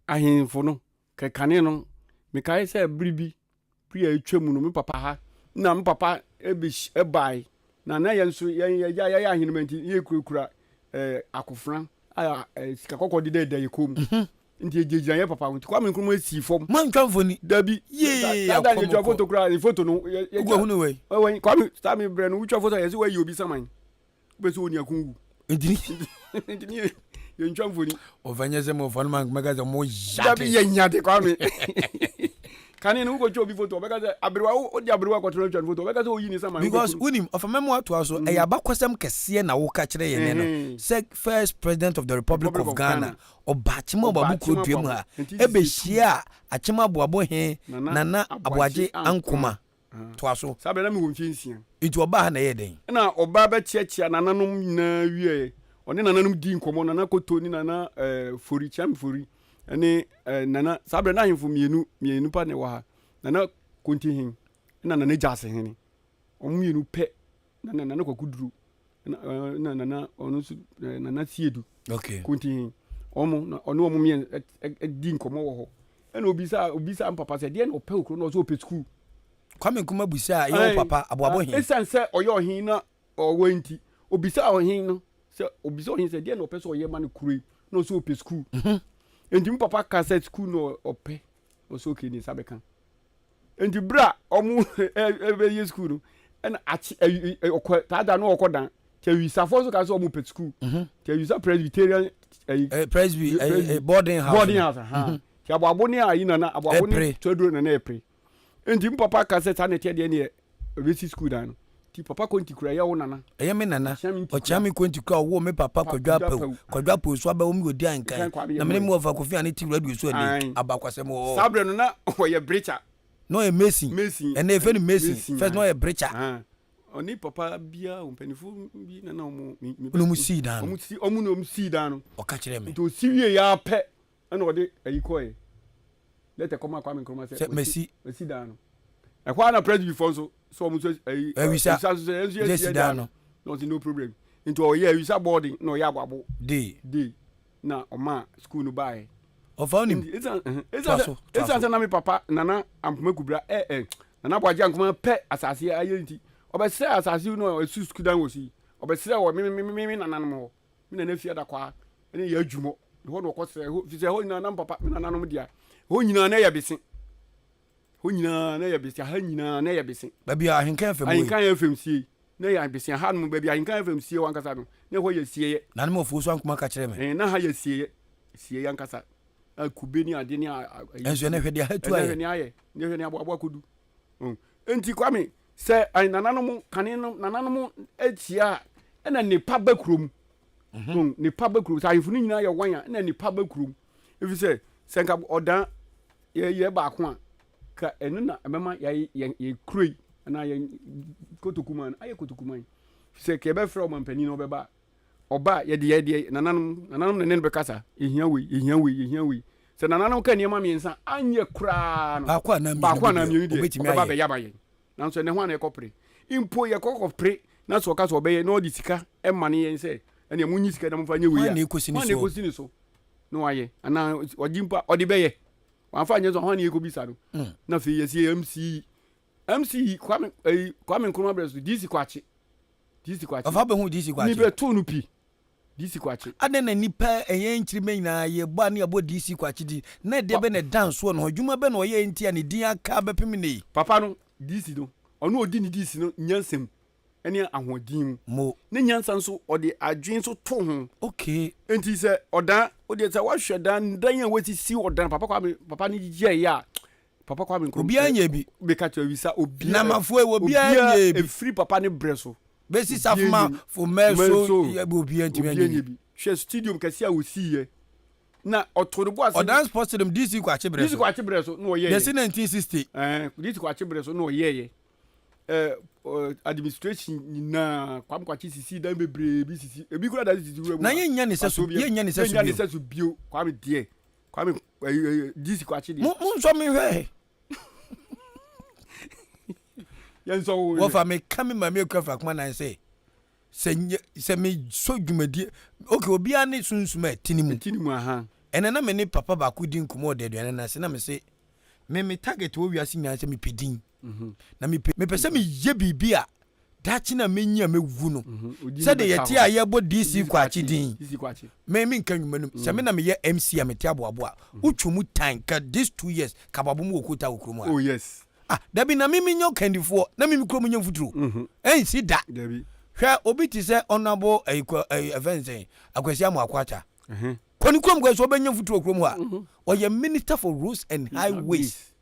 ahemfo no kekane no mekai se bribi pri etwa mu no me papa ha na me papa ebai na yenso ya ahinmenti ye kura akofran sika kokko de da yekom nti ejejira ye papa nti Kwame Nkrumah esi fom man twanfoni dabi ada ye twa photo kura photo no go hunu we Kwame stami bre no twa photo ye se we obi saman be so oni akungu ntini ye ntwanfoni ovanyeze mo fon man magaza mo dabi ye nyade Kwame kani no go cho bi photo because abrewa odi abrewa ko tro photo because o yi ni sama because unim of a memo ato so e yaba kwasem kese na wo ka kire ye no say first president of the Republic of Ghana obachima obabuku duam ha ebe hia achima boabo he nana aboaje ankoma to aso sabe na me wo mfinsia itu oba ha na ye den na oba ba chiachia nananom na wie oni nananom di nkomo nana kotoni nana fori cham fori ene nana sabre na himfo mienu pa ne wa nana konti hin nana jase hin omienu pe nana kokuduru nana onu nana siedu okay konti hin onu mien di nkomo wo ho ene obisa papa se de na ope okro na so ope school Kwame Nkrumah busa yo papa aboabo hin esanse oyo hin na owanti obisa ohin no se obisa ohin se de na ope so oye ma ne kure na so ope school enti papa cassette school no ope oso ke ni sabe kan enti bra omu ebe ye school no na achi tada no okodan ke wisa for so ka so omu pet school ke wisa presbyterian boarding house ha ke aboabo ni ayi na aboabo ni todro na epre enti papa cassette na tie de ne ebe school dan ti papa konti kura ya wona na me nana o chami konti kura wo me papa kwadwa po so aba wo mi Odi Ahenkan na me mo fa kofi ani ti radio so ni abakwasem o sabre no na o ye breacher no e Messi and e fe ni Messi first no e breacher oni papa bia o penifo bi na omo no mu si dan omo no mu si dan no o ka kire me to siwie ya pe na o de ayi ko e let e come Kwame Nkrumah say Messi dan no e kwa na president before so omo so wisa yes dan no problem into o ye wisa boarding no ya ababo dey na oma school no buy of onim it's na me papa nana ampoma kubra nana boaje ankoma pe asase ayenti obese asase no esu school dan wosi obese wo me nana no me nana fia da kwa ene ya adwumo ho no kwose ho fi se ho nana papa me nana no dia ho nyina na ya bese ho nyina na ya bese ha nyina na ya bese baby Ahenkan fam Ahenkan fam sie na ya bese ha no baby Ahenkan fam sie wankasa no na ho ya sie na no fo so ankoma ka kire me na ha ya sie yankasa akubeni ade ni enso na hwede ha tu aye ne hwede abo akodu enti Kwame se nananom kane no nananom etia na nipa bakrom nipa bakrom sa ifunu nyina ya wanya na nipa bakrom efi se senka odan ye ba ko a ka enu na mema ye kroi na ye kotokuman aye kotokuman se ke be fra o mampani no be ba oba ye de nananom ne be kasa ehia we se nananom ka niema miensa anye kra no ba kwa na mienu de ba be yaba ye nanso ne ho na ekopre impo ye kokopre na so kasa obeye na odi sika e mane ye se ene munyi sika na mfa nye we ya ne ekosini so no aye ana ojimpa odi beye wanfa nye so ho na ekobisa no na fe ye sie MC Kwame Nkrumah bresu DC kwachi ofa be hu DC kwachi ni be to no pi DC kwachi ade na nipa eyen nkirime nyina ye bo ani abo DC kwachi di na de be ne dance wo no adwuma be no ye ntia ne din aka be pem ne papa no DC no ono odi ni DC no nyansem ene ahodim mo ne nyansa so odi adwen so to ho okay enti se odan odi se wa hwedan dan ya wati si odan papa ni gije ya papa Kwame Nkrumah obi anya bi be ka to wisa obi na mafo e obi anya bi free papa ne breso besi safma for meso ya bi obi anya bi hwe studio kasi a wosi na otodobo ase odan sports dem DC kwachi breso no ye yes 1960 DC kwachi breso no ye administration na kwam kwachi sisi dan bebre bi sisi ebi kura da sisi we na yenya ne seso bio kwam die kwam DC kwachi die mo so me hwe yenso wo fa me kame ma me kwafa kuma na say se me so dwumadi okay obi ani sunsuma tinimu aha ene na me ni papa ba ku din kumo de duane na se na me se me target wo wiase nya se me pedin na me pese me ye bibia Dachina menya mewu no. Said the yetia yebo DC kwachi din. Me me nkan nwumanum. Se me na me ye MC amete aboabo. Utwomu time ka this 2 years kababu mu okuta okromu a. Oh yes. Dabi na me nyo kandifo na me kromu nya futuro. Si da. Dabi. Hwa obi ti se honorable events akwasi amu akwata. Kwani krom gwa so benya futuro kromu a. Oye minister for roads and highways.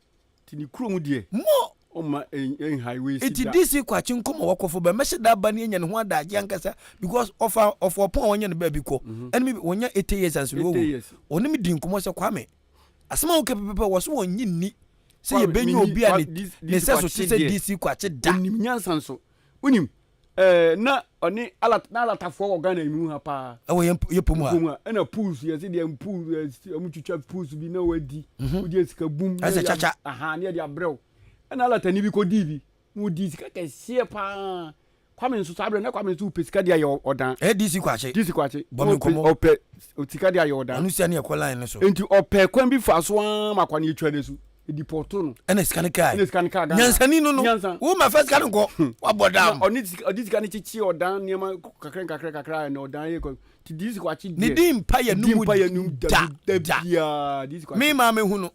Tini kromu die. Mo Oma en highways. It DC kwachi nkomo wakofo be mehye da ba ne nya ne ho adaje ankasa because of upon wonye ne ba bi ko. Enemy wonya 8 years and so wo. Onim di nkomo se Kwame. Asema wo kepepe wo so wonyi ni. Se ye benyu obi a ne se so se DC kwachi da. Onim nyansan so. Unim na oni alatafo Ghana emu ha pa. Ewo ye pomu ha. Na pools ye se de pool amutwitwa pools bi na wadi. Odi esika bum. Ase chacha. Aha ne de abrew. Na alatani bi ko divi. Mu di sika kese pa. Kwame nso sabre na Kwame nso pesika de aye odan. DC kwachi. DC kwachi. Bomi komo. Ope otika de aye odan. Anu sia ne ekola ne so. Enti ope kwan bi fa so makwa ne etwa ne so. Edi porto no. Ene scan kai. Ghana. Nyansani no no. Wo ma first scan ko. Wa bodam. Oni scan chichi odan niam kakra na odan ye ko. Ti DC kwachi de. Ni di mpa ye numu da bia DC kwachi. Me ma me hu no.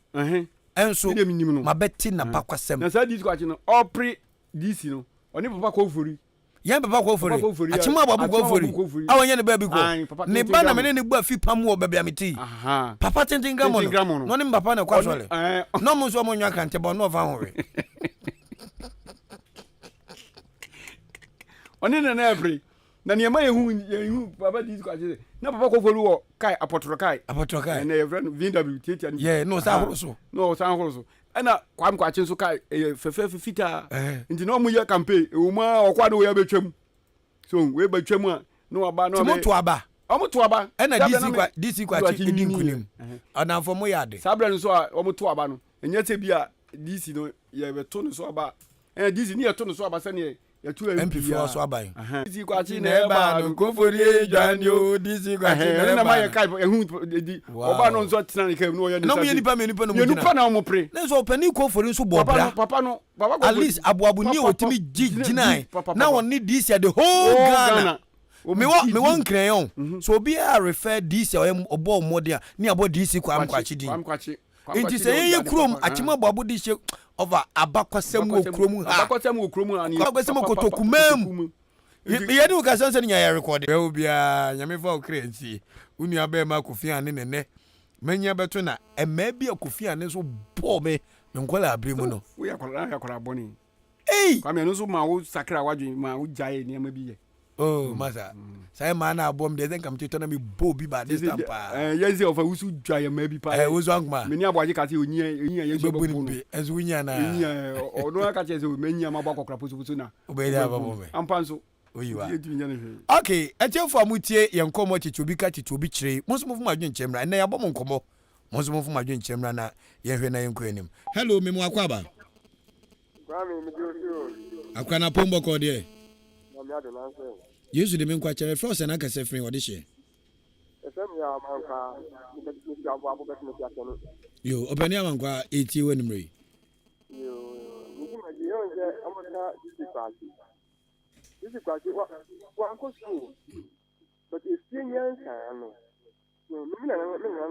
Enso no. Mabeti na bakwasem. Na sa DC kwachi no. Opre DC no. Oni papa ko fori. Yan papa ko fori. Achima ababu ko fori. Awonye ne ba bi ko. Ne ba na me ne bu afi pam wo bebia meti. Aha. Papa tintin gramo no. No ne papa na kwa sole. No mo so mo nwa kante bo no fa hore. Oni na every. Na niema yehu papa DC kwachi. Na papa ko fori wo kai apotro kai. Na your friend VW Tete and yeah, no sa horo so. No sa horo so. Ana kwam kwachi so kai fefe fita. Nti no mu ye campaign e wo ma okwa do we betwam. So we betwam a no aba no be. Timoto aba. Omoto aba. Na DC kwachi edi nkunim. Ana fo mo yade. Sabra no so a omoto aba no. Enye se bia DC no ye beto no so aba. DC ni ye to no so aba se ne MP4 so abai. DC kwachi na eba no kofori edwane o DC kwachi na ma ye kai ehun di oba no nso tena ne kai no ye ne no me nipa no ye nipa na mo pre na so pani kofori nso bo bra papa at least abuabu ni otimi ginai na won ni DC the whole Ghana me won crayon so obi a refer DC obo modern ni abo DC kwachi din inti say ye krom achima babu di she over abakwasem wo krom ha abakwasem wo krom ani abakwasem kotokumam ye di ka sanse nya ya record be obia nyame fa okrensi unu aba ma kofi ane nene manya beto na ema bia kofi ane so bo me nkola abremu no we yakora boni Kwame no so ma wo sakra wadwen ma wo jaye ne ma bi ye masa sai ma na abom de zenkam tito na me bo bi ba this time pa yes of usu jaye ma bi pa wozu angma me ni aboaje ka se onyi yesu bo ni ezu nya na odo ka che se menya ma bwa kokra pusu na obedi ababo me ampanso oyiwa okay etiefo amutie yenkomo Wobika Wobika kire monso mo fu madwen chemra na yabom nkomo monso mo fu madwen chemra na yenhwe na yenko anim hello me mo akwaba Kwame me dio akwana pombo ko de na do na se Yesu de me nkwa chere frost na ka se frin wo de hye esem ya manka ni ti abo abo bet me ti akene yo obani amankwa eti wanimre yo ni ma ji yo nje amaka disi kwati wa anko so but if you yan sa no no mi na